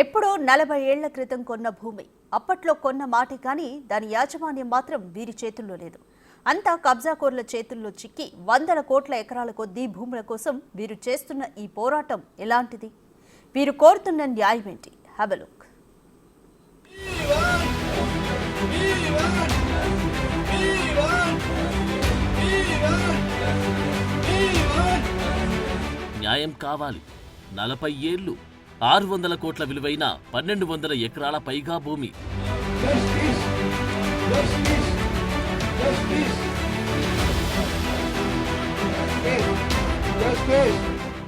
ఎప్పుడో 40 ఏళ్ల క్రితం కొన్న భూమి అప్పట్లో కొన్న మాటే కానీ దాని యాజమాన్యం మాత్రం వీరి చేతుల్లో లేదు. అంతా కబ్జాకోర్ల చేతుల్లో చిక్కి వందల కోట్ల ఎకరాల కొద్దీ భూముల కోసం వీరు చేస్తున్న ఈ పోరాటం ఎలాంటిది? వీరు కోరుతున్న న్యాయం ఏంటి? Have a look. న్యాయం కావాలి. 40 ఏళ్లు 600 కోట్ల విలువైన 1200 ఎకరాల పైగా భూమి.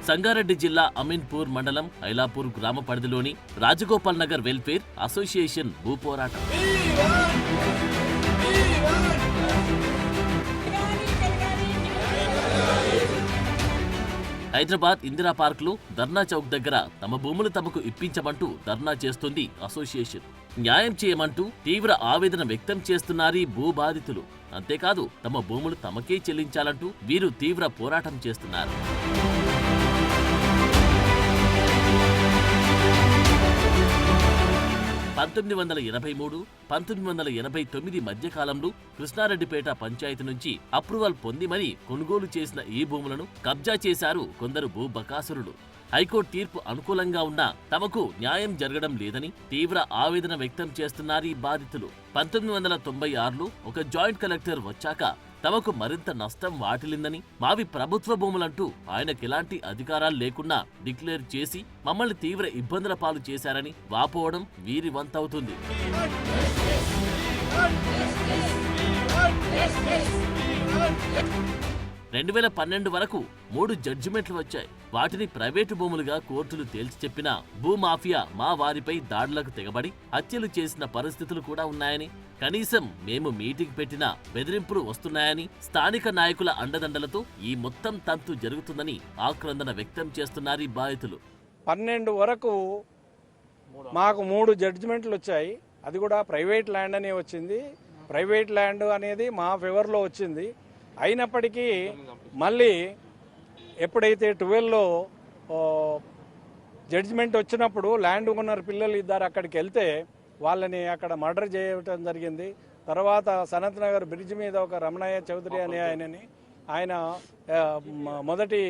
సంగారెడ్డి జిల్లా అమీన్పూర్ మండలం ఐలాపూర్ గ్రామ పరిధిలోని రాజగోపాల్ నగర్ వెల్ఫేర్ అసోసియేషన్ భూ పోరాటం. హైదరాబాద్ ఇందిరా పార్క్ లో ధర్నా చౌక్ దగ్గర తమ భూములు తమకు ఇప్పించమంటూ ధర్నా చేస్తుంది అసోసియేషన్. న్యాయం చేయమంటూ తీవ్ర ఆవేదన వ్యక్తం చేస్తున్నారు భూ బాధితులు. అంతేకాదు తమ భూములు తమకే చెల్లించాలంటూ వీరు తీవ్ర పోరాటం చేస్తున్నారు. (1983, 1989) మధ్యకాలంలో కృష్ణారెడ్డిపేట పంచాయతీ నుంచి అప్రూవల్ పొంది మరీ కొనుగోలు చేసిన ఈ భూములను కబ్జా చేశారు కొందరు భూ బకాసురులు. హైకోర్టు తీర్పు అనుకూలంగా ఉన్నా తమకు న్యాయం జరగడం లేదని తీవ్ర ఆవేదన వ్యక్తం చేస్తున్నారు ఈ బాధితులు. 1996లో ఒక జాయింట్ కలెక్టర్ వచ్చాక తమకు మరింత నష్టం వాటిల్లిందని, మావి ప్రభుత్వ భూములంటూ ఆయనకెలాంటి అధికారాలు లేకుండా డిక్లేర్ చేసి మమ్మల్ని తీవ్ర ఇబ్బందుల పాలు చేశారని వాపోవడం వీరి వంతవుతుంది. 2012 వరకు 3 జడ్జిమెంట్లు వచ్చాయి. వాటిని ప్రైవేటు భూములుగా కోర్టులు తేల్చి చెప్పినా భూమాఫియా మా వారిపై దాడులకు తెగబడి హత్యలు చేసిన పరిస్థితులు కూడా ఉన్నాయని, కనీసం మేము మీటింగ్ పెట్టినా బెదిరింపులు వస్తున్నాయని, స్థానిక నాయకుల అండదండలతో ఈ మొత్తం తంతు జరుగుతుందని ఆక్రందన వ్యక్తం చేస్తున్నారు ఈ బాధితులు. 12 వరకు మాకు 3 జడ్జిమెంట్లు వచ్చాయి. అది కూడా ప్రైవేట్ ల్యాండ్ అనే వచ్చింది. ప్రైవేట్ ల్యాండ్ అనేది మా ఫేవర్లో వచ్చింది. అయినప్పటికీ మళ్ళీ ఎప్పుడైతే 12లో జడ్జిమెంట్ వచ్చినప్పుడు ల్యాండ్ ఓనర్ పిల్లలు ఇద్దరు అక్కడికి వెళ్తే వాళ్ళని అక్కడ మర్డర్ చేయటం జరిగింది. తర్వాత సనత్ నగర్ బ్రిడ్జ్ మీద ఒక రమణయ్య చౌదరి అనే ఆయన మొదటి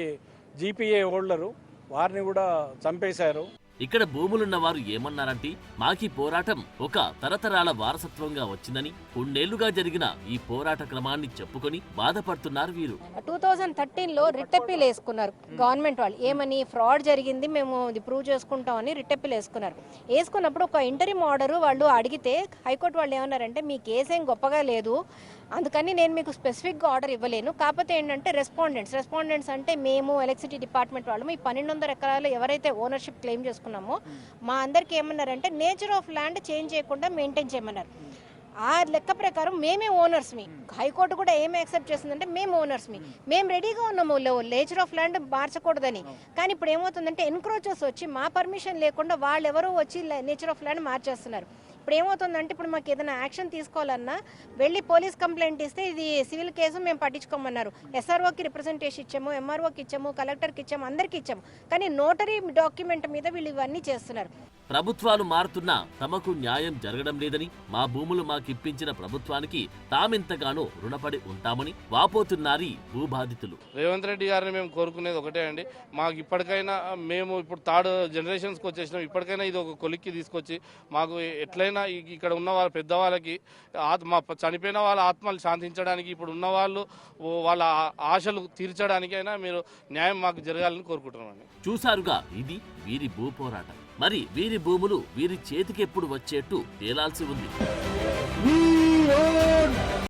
జీపీఏ హోల్డరు, వారిని కూడా చంపేశారు. ఇక్కడ భూములున్న వారు ఏమన్నారంటే, మాకీ పోరాటం ఒక తరతరాల వారసత్వంగా వచ్చిందని, కొన్నేళ్లుగా జరిగిన ఈ పోరాట క్రమాన్ని చెప్పుకొని బాధపడుతున్నారు వీరు. 2013లో రిట్టెప్పిల్ వేసుకున్నారు గవర్నమెంట్ వాళ్ళు. ఏమని ఫ్రాడ్ జరిగింది, మేము ఇది ప్రూవ్ చేసుకుంటామని రిట్టెప్పిల్ వేసుకున్నారు. వేసుకున్నప్పుడు ఒక ఇంటరిమ్ ఆర్డర్ వాళ్ళు అడిగితే హైకోర్టు వాళ్ళు ఏమన్నారంటే, మీ కేసు ఏం గొప్పగా లేదు, అందుకని నేను మీకు స్పెసిఫిక్గా ఆర్డర్ ఇవ్వలేను. కాకపోతే ఏంటంటే రెస్పాండెంట్స్ అంటే మేము ఎలక్ట్రిసిటీ డిపార్ట్మెంట్ వాళ్ళు ఈ 1200 ఎకరాలు ఎవరైతే ఓనర్షిప్ క్లెయిమ్ చేసుకున్నామో మా అందరికి ఏమన్నారంటే నేచర్ ఆఫ్ ల్యాండ్ చేంజ్ చేయకుండా మెయింటైన్ చేయమన్నారు. ఆ లెక్క ప్రకారం మేమే ఓనర్స్ మీ. హైకోర్టు కూడా ఏమి యాక్సెప్ట్ చేస్తుందంటే మేము ఓనర్స్ మీ, మేము రెడీగా ఉన్నాము నేచర్ ఆఫ్ ల్యాండ్ మార్చకూడదని. కానీ ఇప్పుడు ఏమవుతుందంటే ఎన్క్రోచర్స్ వచ్చి మా పర్మిషన్ లేకుండా వాళ్ళు ఎవరో వచ్చి నేచర్ ఆఫ్ ల్యాండ్ మార్చేస్తున్నారు. ఇప్పుడు ఏమవుతుందంటే ఇప్పుడు మాకు ఏదైనా యాక్షన్ తీసుకోవాలన్నా వెళ్ళి పోలీస్ కంప్లైంట్ ఇస్తే ఇది సివిల్ కేసు మేము పట్టించుకోమన్నారు. ఎస్ఆర్ఓకి రిప్రజెంటేషన్ ఇచ్చాము, ఎంఆర్ఓకి ఇచ్చాము, కలెక్టర్కి ఇచ్చాము, అందరికీ ఇచ్చాము. కానీ నోటరీ డాక్యుమెంట్ మీద వీళ్ళు ఇవన్నీ చేస్తున్నారు. ప్రభుత్వాలు మారుతున్నా తమకు న్యాయం జరగడం లేదని, మా భూములు మాకిప్పించిన ప్రభుత్వానికి తామెంతగానో రుణపడి ఉంటామని వాపోతున్నారు భూబాధితులు. రేవంత్ రెడ్డి గారిని మేము కోరుకునేది ఒకటే అండి, మాకు ఇప్పటికైనా మేము ఇప్పుడు 3rd జనరేషన్స్కి వచ్చేసినాం. ఇప్పటికైనా ఇది ఒక కొలిక్కి తీసుకొచ్చి మాకు ఎట్లయినా ఇక్కడ ఉన్న వాళ్ళ పెద్దవాళ్ళకి మా చనిపోయిన వాళ్ళ ఆత్మలు శాంతించడానికి, ఇప్పుడు ఉన్న వాళ్ళు వాళ్ళ ఆశలు తీర్చడానికైనా మీరు న్యాయం మాకు జరగాలని కోరుకుంటున్నామండి. చూసారుగా, ఇది వీరి భూ పోరాటం. మరి వీరి భూములు వీరి చేతికెప్పుడు వచ్చేట్టు తేలాల్సి ఉంది.